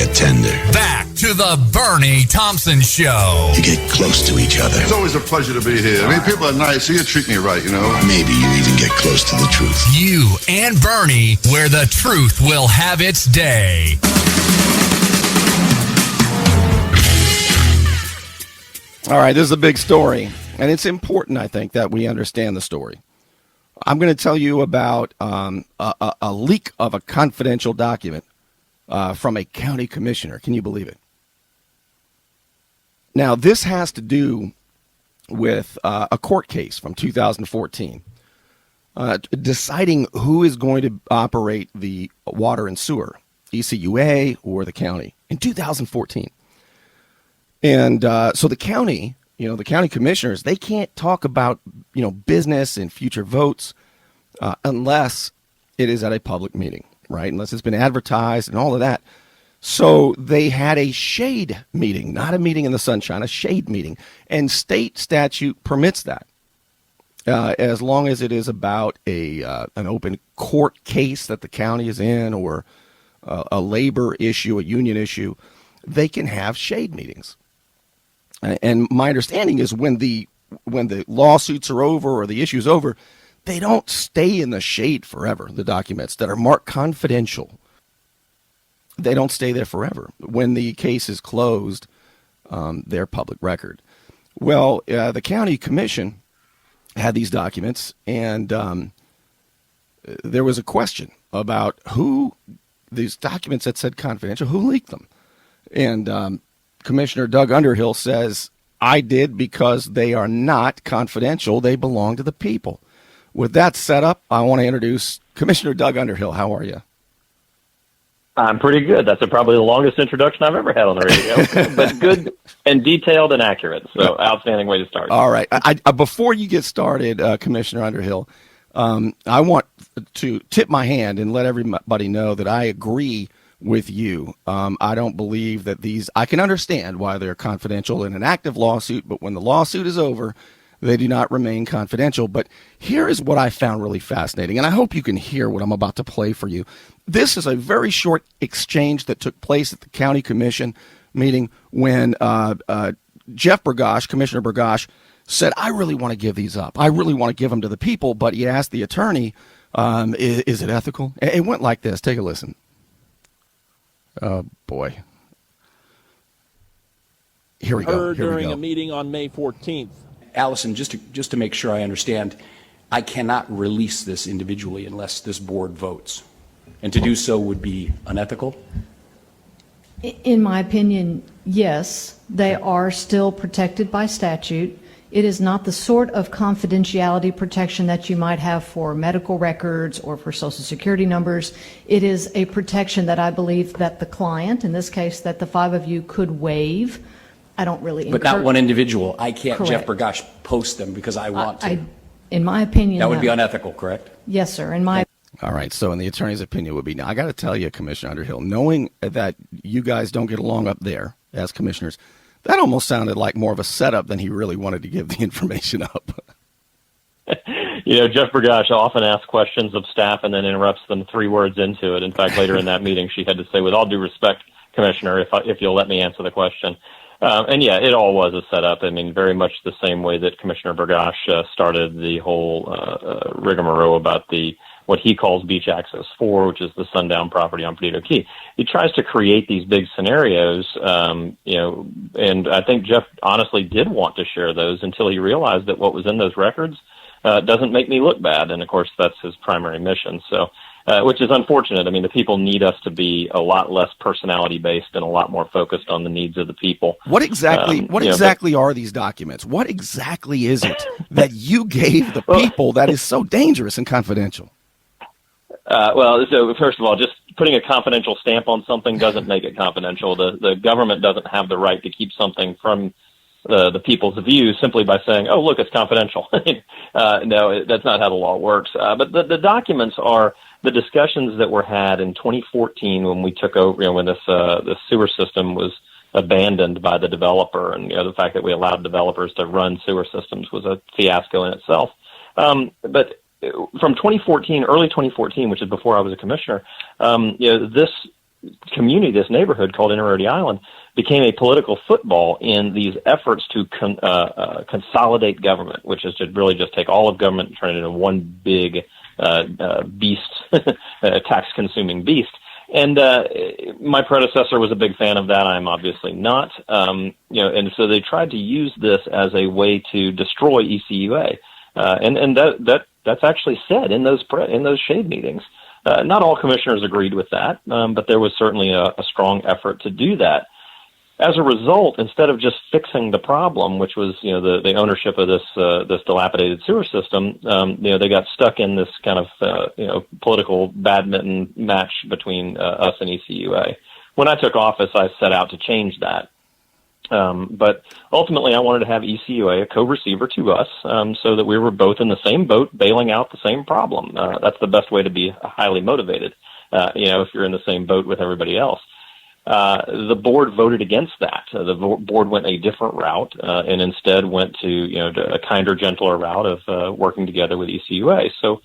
get tender. Back to the Bernie Thompson Show. You get close to each other. It's always a pleasure to be here. I mean, people are nice, so you treat me right, you know. Maybe you even get close to the truth. You and Bernie, where the truth will have its day. All right, this is a big story, and it's important, I think, that we understand the story. I'm going to tell you about a leak of a confidential document from a county commissioner. Can you believe it? Now, this has to do with a court case from 2014, deciding who is going to operate the water and sewer, ECUA or the county, in 2014. And so the county, the county commissioners, they can't talk about, business and future votes unless it is at a public meeting, right? Unless it's been advertised and all of that. So they had a shade meeting, not a meeting in the sunshine, a shade meeting. And state statute permits that as long as it is about an open court case that the county is in or a labor issue, a union issue. They can have shade meetings. And my understanding is when the lawsuits are over or the issue's over, they don't stay in the shade forever. The documents that are marked confidential, they don't stay there forever. When the case is closed, they're public record. Well, the county commission had these documents, and there was a question about who these documents that said confidential, who leaked them, and Commissioner Doug Underhill says, I did because they are not confidential. They belong to the people. With that set up, I want to introduce Commissioner Doug Underhill. How are you? I'm pretty good. That's probably the longest introduction I've ever had on the radio, but good and detailed and accurate. So outstanding way to start. All right. Before you get started, Commissioner Underhill, I want to tip my hand and let everybody know that I agree with you. I don't believe that I can understand why they're confidential in an active lawsuit, but when the lawsuit is over, they do not remain confidential. But here is what I found really fascinating, and I hope you can hear what I'm about to play for you. This is a very short exchange that took place at the county commission meeting when Jeff Burgash, Commissioner Burgash, said, I really want to give these up. I really want to give them to the people, but he asked the attorney, is it ethical? It went like this. Take a listen. Oh, boy. Here we go. During a meeting on May 14th. Allison, just to make sure I understand, I cannot release this individually unless this board votes. And to do so would be unethical? In my opinion, yes. They are still protected by statute. It is not the sort of confidentiality protection that you might have for medical records or for Social Security numbers. It is a protection that I believe that the client, in this case, that the five of you could waive. I don't really But not one individual. I can't, Correct. Jeff Burgash, post them because I want to. In my opinion, that would be unethical, correct? Yes, sir. All right. So in the attorney's opinion would be, now I got to tell you, Commissioner Underhill, knowing that you guys don't get along up there as commissioners, that almost sounded like more of a setup than he really wanted to give the information up. Jeff Burgash often asks questions of staff and then interrupts them 3 words into it. In fact, later in that meeting, she had to say, with all due respect, Commissioner, if you'll let me answer the question. And yeah, it all was a setup. I mean, very much the same way that Commissioner Burgash started the whole rigmarole about what he calls Beach Access 4, which is the sundown property on Perdido Key. He tries to create these big scenarios, and I think Jeff honestly did want to share those until he realized that what was in those records doesn't make me look bad. And of course, that's his primary mission. So, which is unfortunate. I mean, the people need us to be a lot less personality-based and a lot more focused on the needs of the people. What exactly are these documents? What exactly is it that you gave the people that is so dangerous and confidential? So first of all, just putting a confidential stamp on something doesn't make it confidential. The government doesn't have the right to keep something from the people's view simply by saying, oh, look, it's confidential. No, that's not how the law works. But the documents are the discussions that were had in 2014 when we took over, when this sewer system was abandoned by the developer, and the fact that we allowed developers to run sewer systems was a fiasco in itself. But from 2014, early 2014, which is before I was a commissioner, this community, this neighborhood called Inner Rhode Island, became a political football in these efforts to consolidate government, which is to really just take all of government and turn it into one big beast, tax-consuming beast. And my predecessor was a big fan of that. I'm obviously not. And so they tried to use this as a way to destroy ECUA, and that's actually said in those shade meetings. Not all commissioners agreed with that, but there was certainly a strong effort to do that. As a result, instead of just fixing the problem, which was the ownership of this dilapidated sewer system, they got stuck in this kind of political badminton match between us and ECUA. When I took office, I set out to change that. But ultimately, I wanted to have ECUA a co-receiver to us, so that we were both in the same boat, bailing out the same problem. That's the best way to be highly motivated, if you're in the same boat with everybody else. The board voted against that. The board went a different route, and instead went to a kinder, gentler route of working together with ECUA. So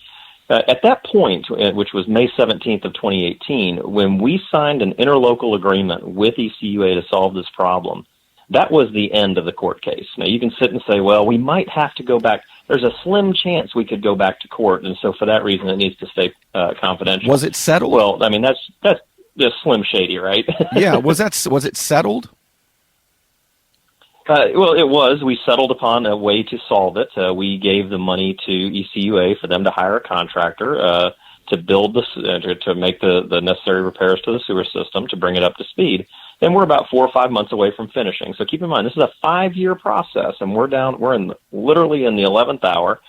at that point, which was May 17th of 2018, when we signed an interlocal agreement with ECUA to solve this problem, that was the end of the court case. Now, you can sit and say, well, we might have to go back. There's a slim chance we could go back to court, and so for that reason, it needs to stay confidential. Was it settled? Well, I mean, that's just slim shady, right? Yeah. Was it settled? Well, it was. We settled upon a way to solve it. We gave the money to ECUA for them to hire a contractor to build to make the necessary repairs to the sewer system to bring it up to speed. And we're about 4 or 5 months away from finishing. So keep in mind, this is a 5-year process, and we're literally in the 11th hour.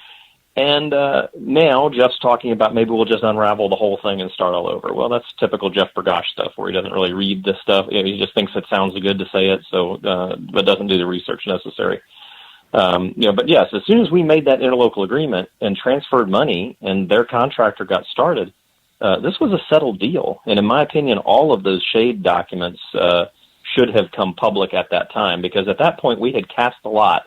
And now Jeff's talking about maybe we'll just unravel the whole thing and start all over. Well, that's typical Jeff Burgosh stuff, where he doesn't really read this stuff. He just thinks it sounds good to say it, but doesn't do the research necessary. But yes, as soon as we made that interlocal agreement and transferred money and their contractor got started, this was a settled deal. And in my opinion, all of those shade documents should have come public at that time, because at that point we had cast the lot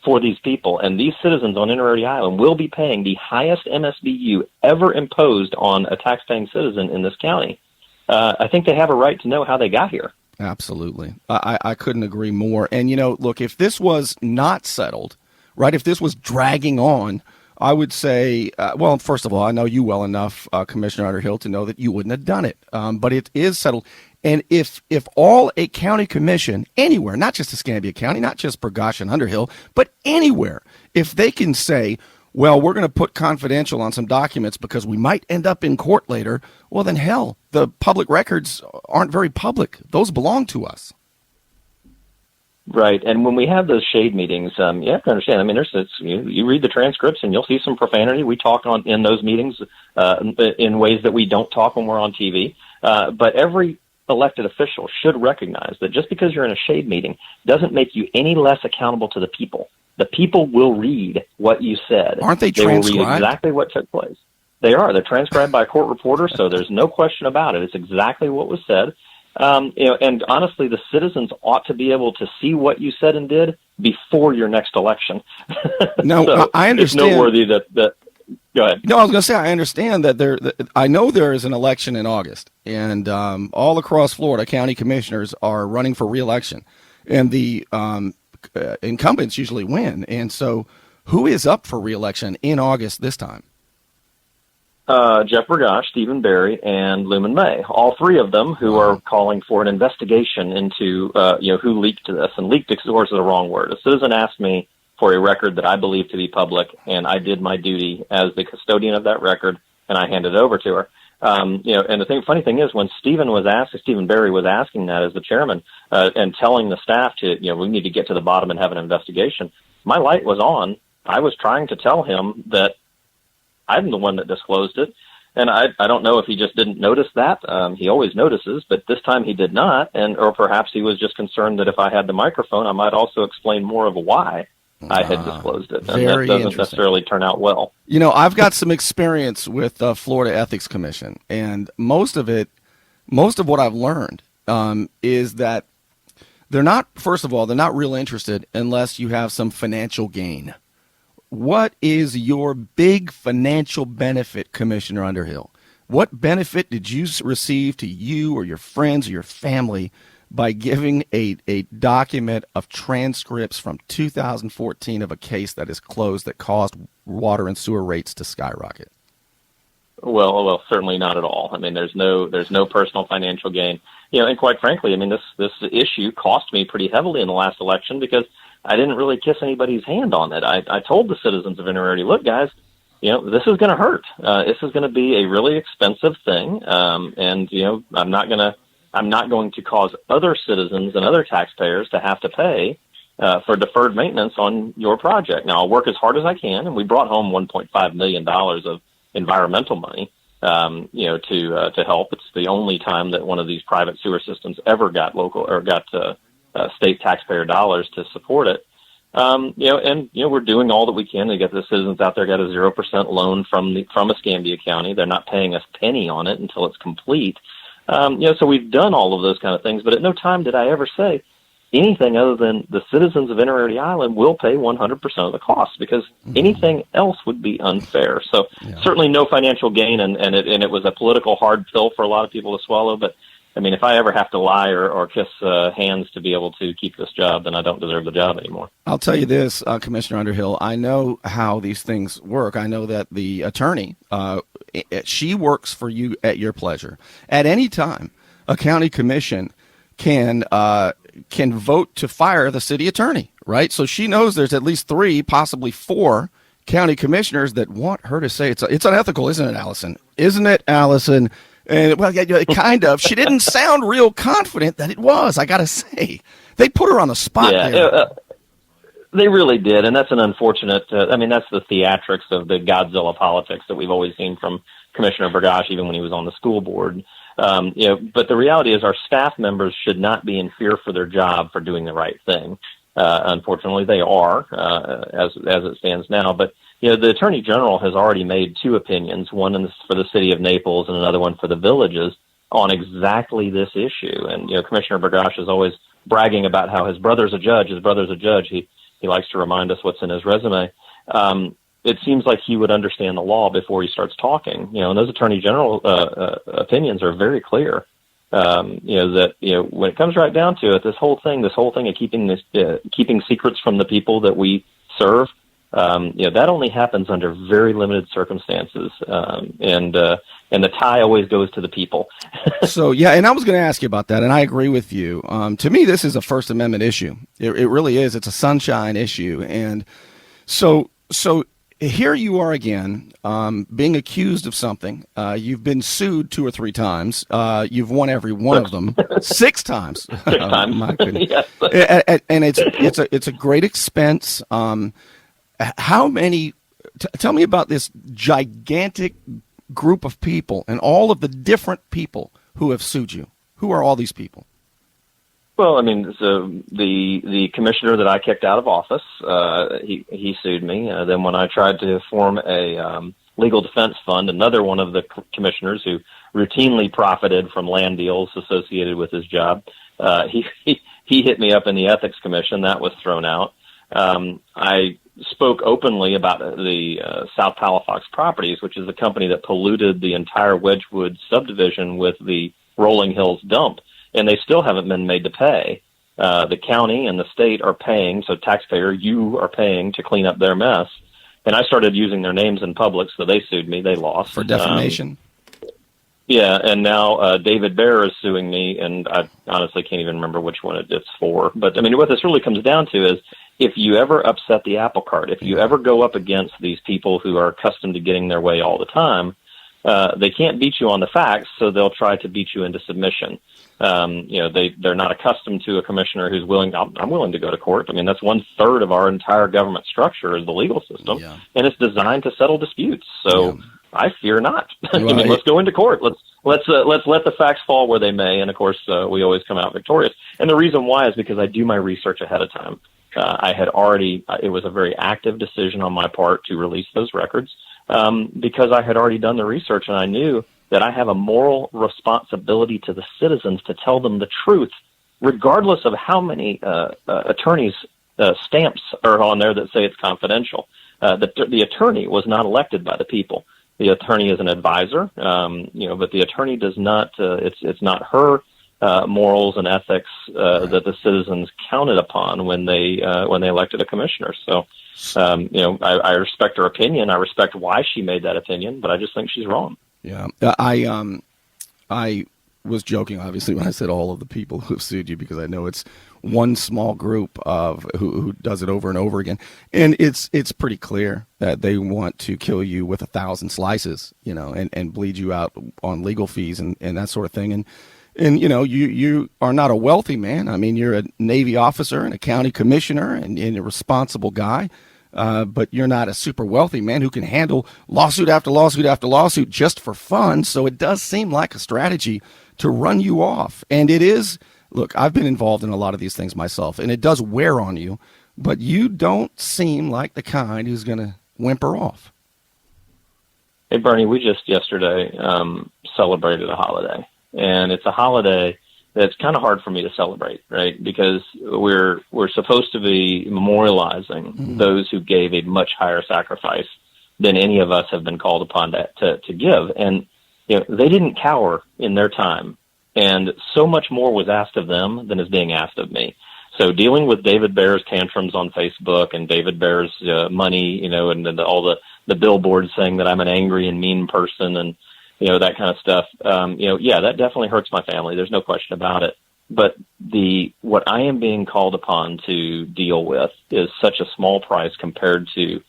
for these people, and these citizens on Inner Rhode Island will be paying the highest MSBU ever imposed on a taxpaying citizen in this county. I think they have a right to know how they got here. Absolutely. I couldn't agree more. And, look, if this was not settled, right, if this was dragging on, I would say, well, first of all, I know you well enough, Commissioner Underhill, to know that you wouldn't have done it. But it is settled. And if all a county commission anywhere, not just Escambia County, not just Burgosh and Underhill, but anywhere, if they can say, well, we're going to put confidential on some documents because we might end up in court later, well, then hell, the public records aren't very public. Those belong to us. Right, and when we have those shade meetings, you have to understand. I mean, you read the transcripts and you'll see some profanity. We talk in those meetings in ways that we don't talk when we're on TV. But every elected official should recognize that just because you're in a shade meeting doesn't make you any less accountable to the people. The people will read what you said. Aren't they transcribed? They will read exactly what took place. They are. They're transcribed by a court reporter, so there's no question about it. It's exactly what was said. And honestly, the citizens ought to be able to see what you said and did before your next election. No, so I understand. It's noteworthy that. Go ahead. No, I was going to say I understand that I know there is an election in August, and all across Florida, county commissioners are running for re-election, and the incumbents usually win. And so, who is up for re-election in August this time? Jeff Burgosh, Stephen Barry, and Lumen May, all three of them who are calling for an investigation into who leaked this. And leaked, of course, is the wrong word. A citizen asked me for a record that I believe to be public, and I did my duty as the custodian of that record, and I handed it over to her. And the funny thing is, when Stephen Barry was asking that as the chairman, and telling the staff to, we need to get to the bottom and have an investigation, my light was on. I was trying to tell him that I'm the one that disclosed it. And I don't know if he just didn't notice that. He always notices, but this time he did not. Or perhaps he was just concerned that if I had the microphone, I might also explain more of why I had disclosed it. And that doesn't necessarily turn out well. I've got some experience with Florida Ethics Commission, and most of what I've learned is that they're not real interested unless you have some financial gain. What is your big financial benefit, Commissioner Underhill, What benefit did you receive to you or your friends or your family by giving a document of transcripts from 2014 of a case that is closed that caused water and sewer rates to skyrocket? Well, certainly not at all. I mean, there's no personal financial gain. And quite frankly, I mean, this issue cost me pretty heavily in the last election because I didn't really kiss anybody's hand on it. I told the citizens of Inner look, guys, this is going to hurt. This is going to be a really expensive thing, and I'm not going to cause other citizens and other taxpayers to have to pay for deferred maintenance on your project. Now, I'll work as hard as I can, and we brought home $1.5 million of environmental money, to help. It's the only time that one of these private sewer systems ever got state taxpayer dollars to support it. We're doing all that we can to get the citizens out there. Got a 0% loan from Escambia County. They're not paying us a penny on it until it's complete. So we've done all of those kind of things, but at no time did I ever say anything other than the citizens of Inner Island will pay 100% of the cost, because anything else would be unfair. So certainly no financial gain, and it was a political hard pill for a lot of people to swallow. But I mean, if I ever have to lie or kiss hands to be able to keep this job, then I don't deserve the job anymore. I'll tell you this, Commissioner Underhill, I know how these things work. I know that the attorney, she works for you at your pleasure. At any time, a county commission can vote to fire the city attorney, right? So she knows there's at least 3, possibly 4 county commissioners that want her to say it's unethical, isn't it, Allison? Isn't it, Allison? And well, yeah, kind of. She didn't sound real confident that it was. I got to say, they put her on the spot. Yeah, they really did, and that's an unfortunate. That's the theatrics of the Godzilla politics that we've always seen from Commissioner Burgash, even when he was on the school board. But the reality is, our staff members should not be in fear for their job for doing the right thing. Unfortunately, they are, as it stands now. But the Attorney General has already made 2 opinions, one for the city of Naples and another one for the villages, on exactly this issue. And Commissioner Burgash is always bragging about how his brother's a judge. He likes to remind us what's in his resume. It seems like he would understand the law before he starts talking. And those Attorney General opinions are very clear. That when it comes right down to it, this whole thing of keeping secrets from the people that we serve, that only happens under very limited circumstances, and the tie always goes to the people. So and I was going to ask you about that, and I agree with you. To me, this is a First Amendment issue. It really is. It's a sunshine issue, and so here you are again, being accused of something. You've been sued 2 or 3 times. You've won every one of them 6 times. 6 times. My goodness. Yes. And it's a great expense. How many? Tell me about this gigantic group of people and all of the different people who have sued you. Who are all these people? Well, so the commissioner that I kicked out of office, he sued me. Then when I tried to form a legal defense fund, another one of the commissioners who routinely profited from land deals associated with his job, he hit me up in the ethics commission. That was thrown out. I spoke openly about the South Palafox Properties, which is the company that polluted the entire Wedgwood subdivision with the Rolling Hills dump, and they still haven't been made to pay. The county and the state are paying, so taxpayer, you are paying to clean up their mess. And I started using their names in public, so they sued me. They lost. For defamation? And now David Bear is suing me, and I honestly can't even remember which one it's for. But, what this really comes down to is, if you ever upset the apple cart, if you ever go up against these people who are accustomed to getting their way all the time, they can't beat you on the facts, so they'll try to beat you into submission. They're not accustomed to a commissioner who's willing. I'm willing to go to court. That's 1/3 of our entire government structure is the legal system, and it's designed to settle disputes. So I fear not. Let's go into court. Let's let the facts fall where they may, and of course we always come out victorious. And the reason why is because I do my research ahead of time. It was a very active decision on my part to release those records, because I had already done the research, and I knew that I have a moral responsibility to the citizens to tell them the truth, regardless of how many attorneys' stamps are on there that say it's confidential. The attorney was not elected by the people. The attorney is an advisor, but the attorney does not. It's not her morals and ethics that the citizens counted upon when they elected a commissioner. So, I respect her opinion. I respect why she made that opinion, but I just think she's wrong. Yeah, I was joking, obviously, when I said all of the people who have sued you, because I know it's one small group of who does it over and over again, and it's pretty clear that they want to kill you with 1,000 slices, and bleed you out on legal fees and that sort of thing. And you are not a wealthy man. I mean, you're a Navy officer and a county commissioner and a responsible guy. But you're not a super wealthy man who can handle lawsuit after lawsuit after lawsuit just for fun. So it does seem like a strategy to run you off. And it is, look, I've been involved in a lot of these things myself, and it does wear on you, but you don't seem like the kind who's going to whimper off. Hey, Bernie, we just yesterday celebrated a holiday, and it's a holiday that's kind of hard for me to celebrate, right? Because we're supposed to be memorializing those who gave a much higher sacrifice than any of us have been called upon to give. And, they didn't cower in their time. And so much more was asked of them than is being asked of me. So dealing with David Bear's tantrums on Facebook and David Bear's money, and all the billboards saying that I'm an angry and mean person and, that kind of stuff. That definitely hurts my family. There's no question about it. But what I am being called upon to deal with is such a small price compared to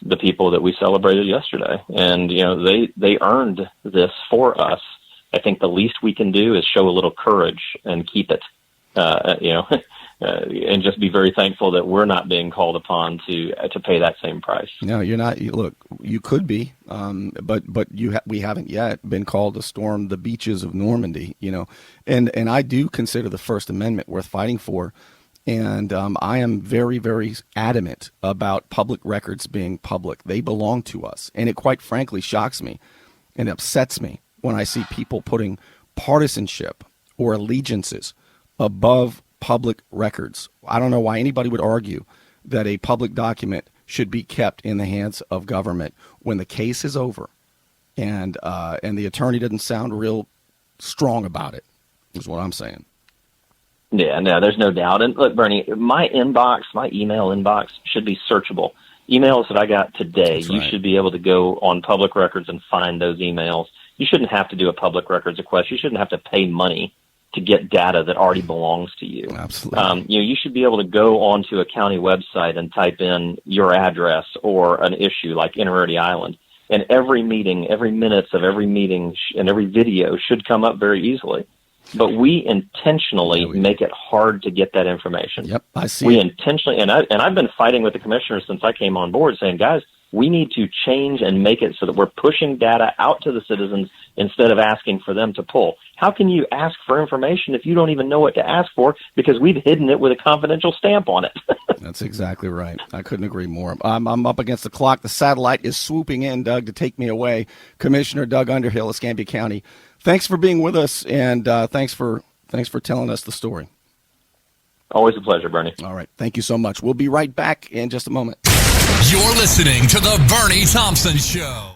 the people that we celebrated yesterday. And, they earned this for us. I think the least we can do is show a little courage and keep it, and just be very thankful that we're not being called upon to pay that same price. No, you're not. Look, you could be, but we haven't yet been called to storm the beaches of Normandy. And I do consider the First Amendment worth fighting for, and I am very, very adamant about public records being public. They belong to us, and it quite frankly shocks me and upsets me when I see people putting partisanship or allegiances above public records. I don't know why anybody would argue that a public document should be kept in the hands of government when the case is over and the attorney doesn't sound real strong about it, is what I'm saying. Yeah, no, there's no doubt. And look, Bernie, my email inbox should be searchable. Emails that I got today, That's right. You should be able to go on public records and find those emails. You shouldn't have to do a public records request. You shouldn't have to pay money to get data that already belongs to you. Absolutely. You should be able to go onto a county website and type in your address or an issue like Inner Island. And every meeting, every minutes of every meeting and every video should come up very easily. But we intentionally make it hard to get that information. Yep, I see. We intentionally, and I've been fighting with the commissioners since I came on board saying, guys, we need to change and make it so that we're pushing data out to the citizens instead of asking for them to pull. How can you ask for information if you don't even know what to ask for because we've hidden it with a confidential stamp on it? That's exactly right. I couldn't agree more. I'm up against the clock. The satellite is swooping in, Doug, to take me away. Commissioner Doug Underhill, Escambia County. Thanks for being with us, and thanks for telling us the story. Always a pleasure, Bernie. All right. Thank you so much. We'll be right back in just a moment. You're listening to The Bernie Thompson Show.